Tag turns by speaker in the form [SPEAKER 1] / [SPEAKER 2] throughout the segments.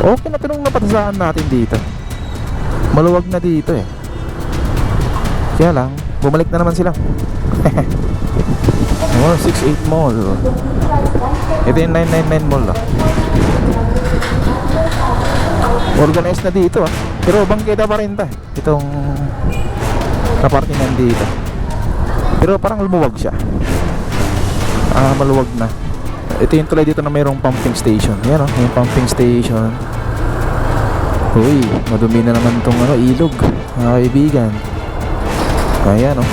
[SPEAKER 1] Okay na itong napatasaan natin dito. Maluwag na dito eh. Kaya lang, bumalik na naman sila. Oh, 68 Mall. Ito yung 999 Mall ah. Organized na dito ah. Pero bangketa pa rin ta itong napartingan dito. Pero parang lumuwag siya. Maluwag na. Ito yung tulad dito na mayroong pumping station. Yan oh, yung pumping station. Uy, madumi na naman itong ilog, mga kaibigan. Ayan oh.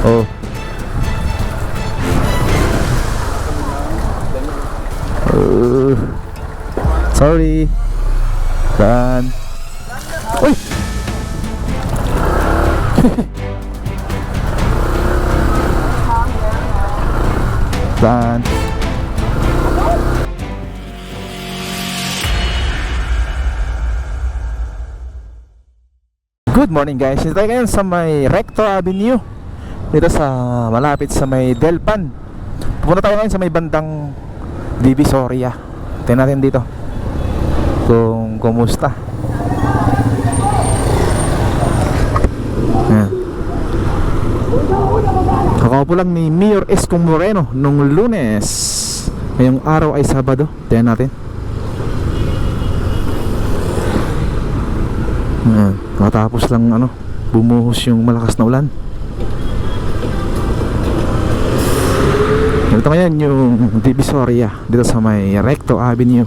[SPEAKER 1] Oh. Sorry. Run. Uy. Run. Good morning guys. Ito tayo ngayon sa may Recto Avenue, dito sa malapit sa may Delpan. Pupunta tayo ngayon sa may bandang Divisoria. Tingnan natin dito kung kumusta. Ayan. Kakaupo lang ni Mayor Escong Moreno nung Lunes. Ngayong araw ay Sabado. Tingnan natin. Ayan. Matapos lang bumuhos yung malakas na ulan. Ito ngayon yung Divisoria dito sa may Recto Avenue.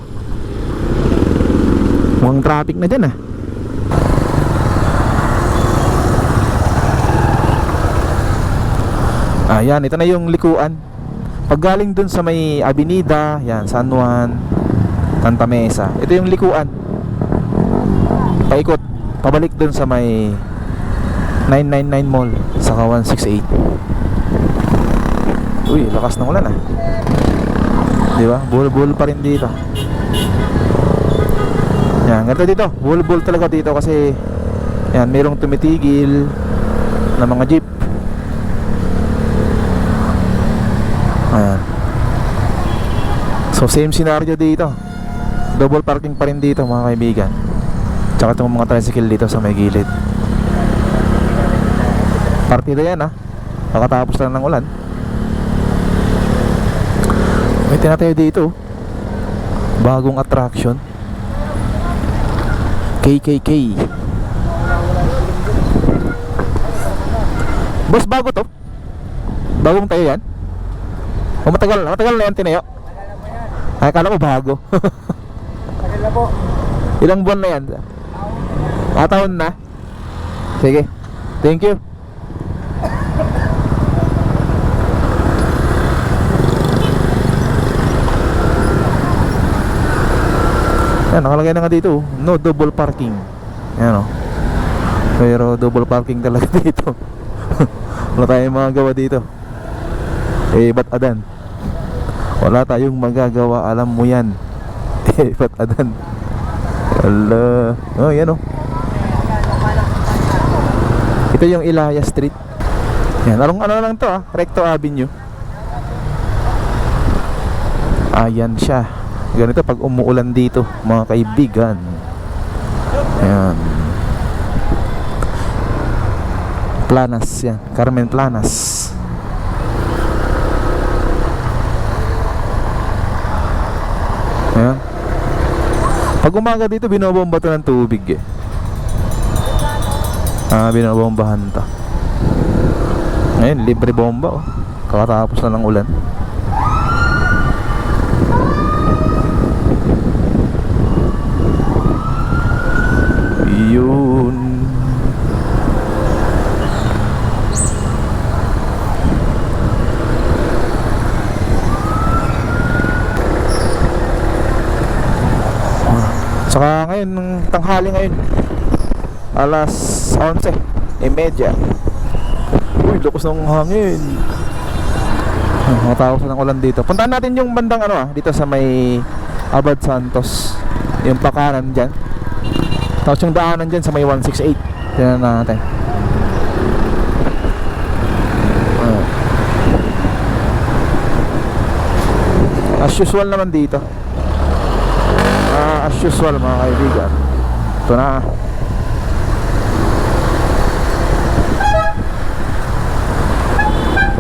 [SPEAKER 1] Mukhang traffic na dyan ah. Ayan, ito na yung likuan. Pag galing dun sa may Avenida, yan, San Juan, Santa Mesa, ito yung likuan. Paikot, pabalik dun sa may 999 Mall, saka 168. Uy, lakas ng ulan ah. Diba? Bull pa rin dito. Yan, ganito dito. Bull talaga dito kasi yan, mayroong tumitigil na mga jeep. Ayan. So same scenario dito. Double parking pa rin dito mga kaibigan. Tsaka itong mga tricycle dito sa may gilid. Partida yan ah. Nakatapos lang ng ulan. May tinatayo dito, bagong attraction, KKK. Boss, bago to? Bagong tayo yan? O matagal na yan tinayo? Ay, akala ko bago.
[SPEAKER 2] Matagal na po.
[SPEAKER 1] Ilang buwan na yan? Taon na? Sige, thank you. Yan, nakalagay na nga dito, no double parking. Yan o. Pero double parking talaga dito. Wala tayong magagawa dito. Ba't adan? Wala tayong magagawa, alam mo yan. Ba't adan? Ala. Oh, yan o. Ito yung Ilaya Street. Yan, ano lang to Recto Avenue. Ayan siya. Ganito pag umuulan dito mga kaibigan. Ayan. Planas yan, Carmen Planas. Ayan. Pag umaga dito binobomba to ng tubig eh. Binobombahan to. Ngayon libre bomba kakatapos na ng ulan. Yun. Saka ngayon, nung tanghali ngayon, alas 11:30. Uy, lakas ng hangin. Matapos ng ulan dito. Puntahan natin yung bandang dito sa may Abad Santos. Yung pakanan dyan. Tapos yung daanan dyan sa may 168. Tignan natin. As usual naman dito. As usual mga kaibigan, ito na.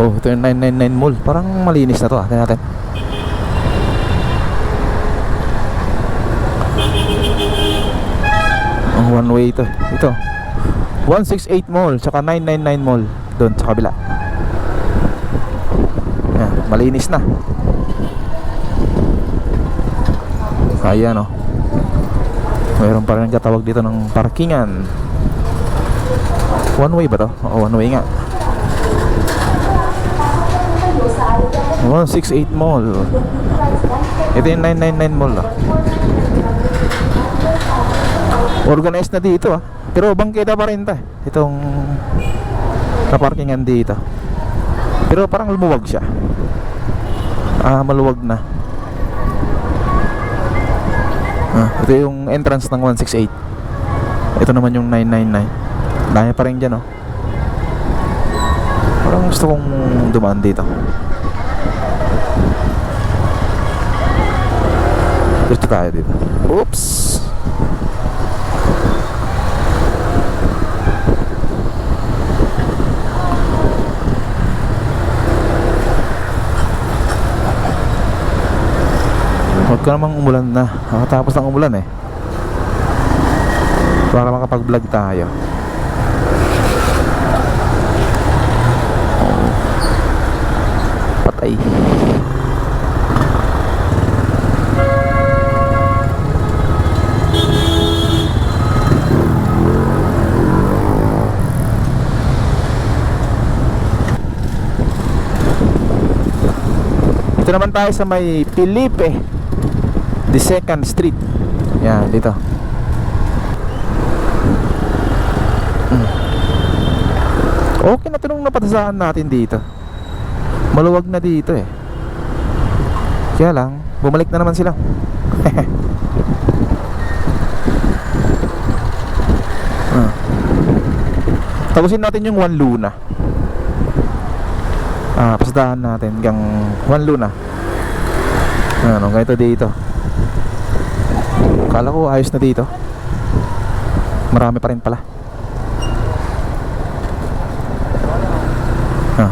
[SPEAKER 1] Oh, ito yung 999 Mall. Parang malinis na to, tingnan natin. Oh, one way ito. Ito 168 Mall, tsaka 999 Mall. Doon sa kabila. Yan, malinis na. Ayan, oh. Mayroon pa rin katawag dito ng parkingan. One way ba to? Oo, one way nga. 168 Mall. Ito yung 999 Mall, oh. Organized na dito, ah. Pero bangketa pa rin ta. Itong kaparkingan dito. Pero parang lumuwag siya. Maluwag na. Ito yung entrance ng 168. Ito naman yung 999. Dami pa rin dyan, oh. Parang gusto kong dumaan dito. Gusto tayo dito. Oops. Huwag ka namang umulan na. Nakatapos ng umulan eh. Para makapag-vlog tayo. Patay. Ito naman tayo sa may Felipe the 2nd Street. Yan, dito. Okay na ito nung napatasahan natin dito. Maluwag na dito eh. Kaya lang, bumalik na naman sila. Tapusin natin yung Juan Luna. Pasadahan natin hanggang Juan Luna. Ano, ganito dito. Kala ko ayos na dito. Marami pa rin pala.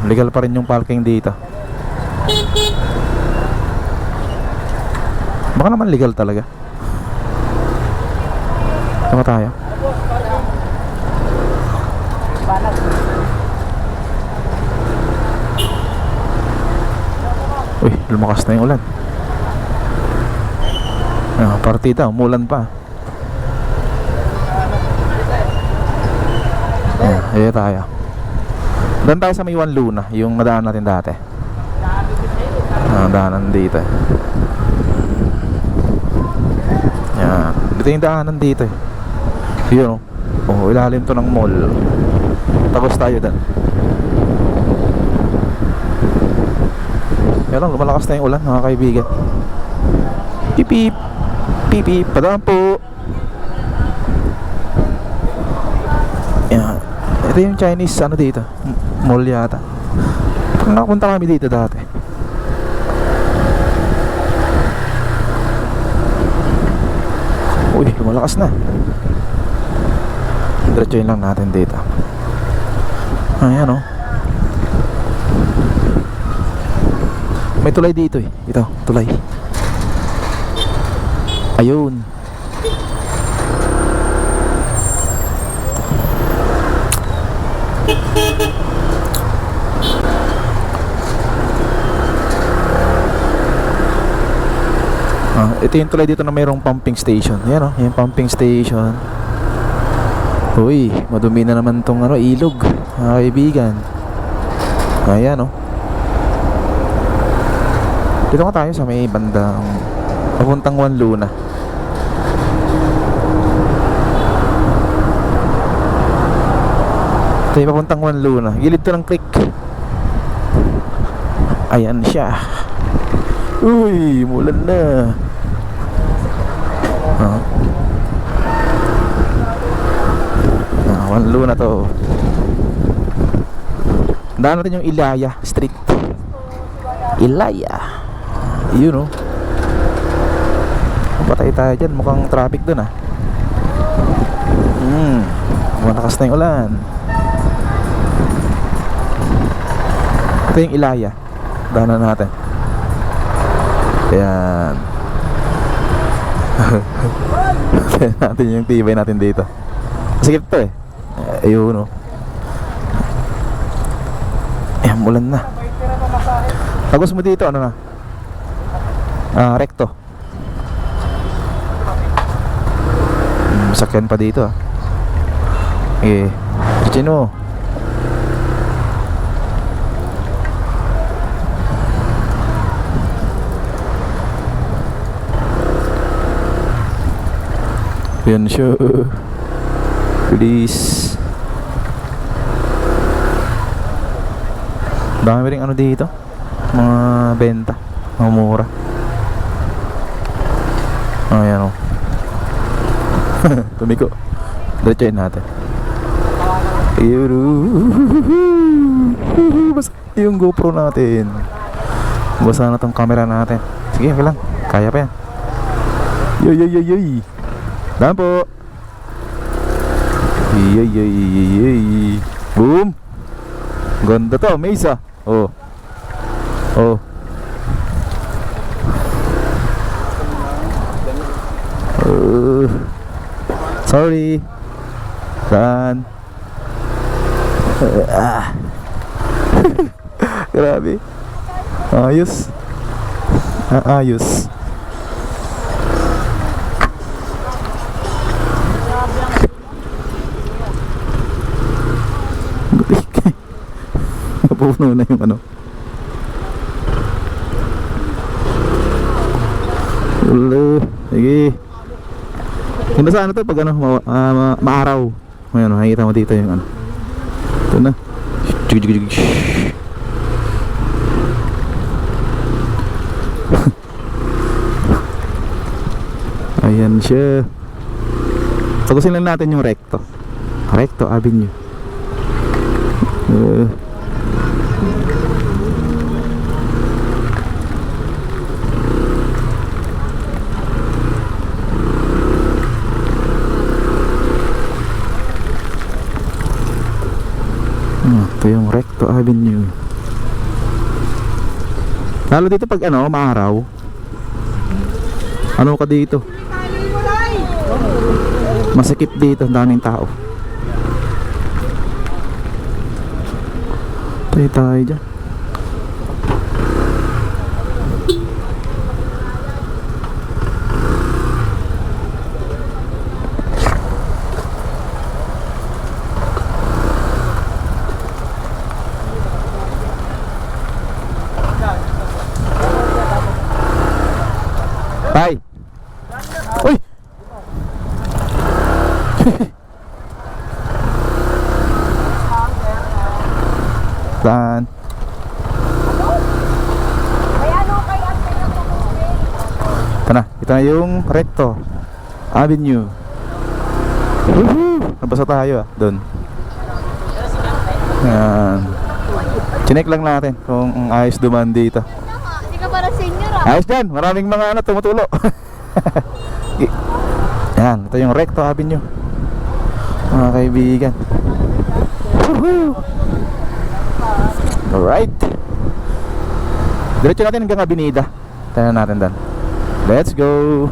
[SPEAKER 1] Legal pa rin yung parking dito. Baka naman legal talaga. Tama tayo. Uy, lumakas na yung ulan. Partida, umulan pa. Ayan tayo. Doon tayo sa may Juan Luna, yung nadaan natin dati. Daanan dito eh. Yan. Dito yung daanan dito eh. Yun, oh, ilalim to ng mall. Tapos tayo doon. Yan lang, lumalakas na yung ulan mga kaibigan. Pip pip. Pipi, padaan po. Yan. Ito yung Chinese ano dito, mall yata. Nakapunta kami dito dati. Uy, lumalakas na. Diretsuhin lang natin dito. Ayan, oh. May tulay dito eh. Ito, tulay. Ayun. Ito yung tulay dito na mayroong pumping station. Ayan, oh, yung pumping station. Uy, madumi na naman tong ano, ilog, mga kaibigan. Ayan, oh. Dito nga tayo sa may bandang papuntang Juan Luna. Ito yung papuntang Juan Luna. Gilid to ng creek. Ayan siya. Uy, mulan na. Juan Luna to. Daan natin yung Ilaya Street. Ilaya. Yun, oh. Patay tayo dyan, mukhang traffic dun ah. Malakas na yung ulan. Ito yung Ilaya, dahanan natin. Ayan. Tignan natin yung tibay natin dito. Sige ito eh. Ayun o. Ayan, ulan na. Tagos mo dito, ano na? Recto. Sakyan pa dito ah. Chino. Yan siya. Please. Dami rin ano dito, mga benta, mga mura. Ayan o. Tumiko. Diretsain natin. Basta yung GoPro natin. Basta na tong camera natin. Sige, okay lang. Kaya pa yan. Yoy. Daan po. Yoy. Boom. Ganda to, Mesa. Oh. Sorry. Daan. Grabe. Ayos. Ayos. Napuno na yung ano. Ulo. Sige. Ganda sa ano to pag ano maaraw. Ayan, makikita mo dito yung ano. Ito na. Ayan siya. Tagusin lang natin yung Recto Avenue. Ito yung Recto Avenue. Lalo dito pag ano, maaraw. Ano ka dito? Masikip dito, daming tao. Tayo dyan. Bye. Uy. Saan? Ito na yung Recto Avenue. Nabasa tayo doon. Yan. Chinek lang natin kung ayos duman dito.
[SPEAKER 3] Hindi ka para senior ah.
[SPEAKER 1] Ayos dyan, maraming mga ano tumutulo. Yan, ito yung Recto Avenue, mga kaibigan. Alright. Diretso natin hanggang Avenida. Tayo natin dan. Let's go.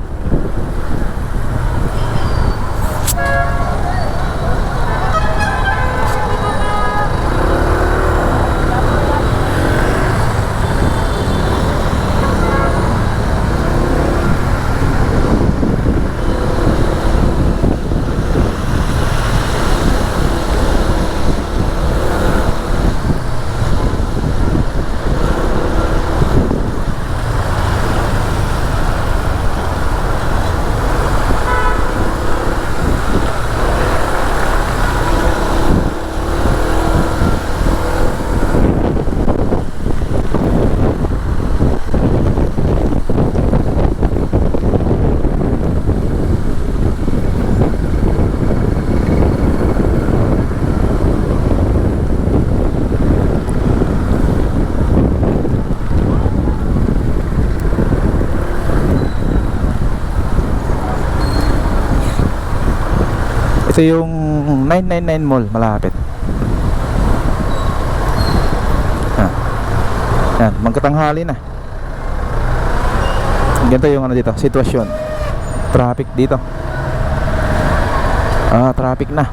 [SPEAKER 1] Ito yung 999 Mall, malapit. Yan, magkatanghali na. Ganito yung ano dito, sitwasyon. Traffic dito. Traffic na.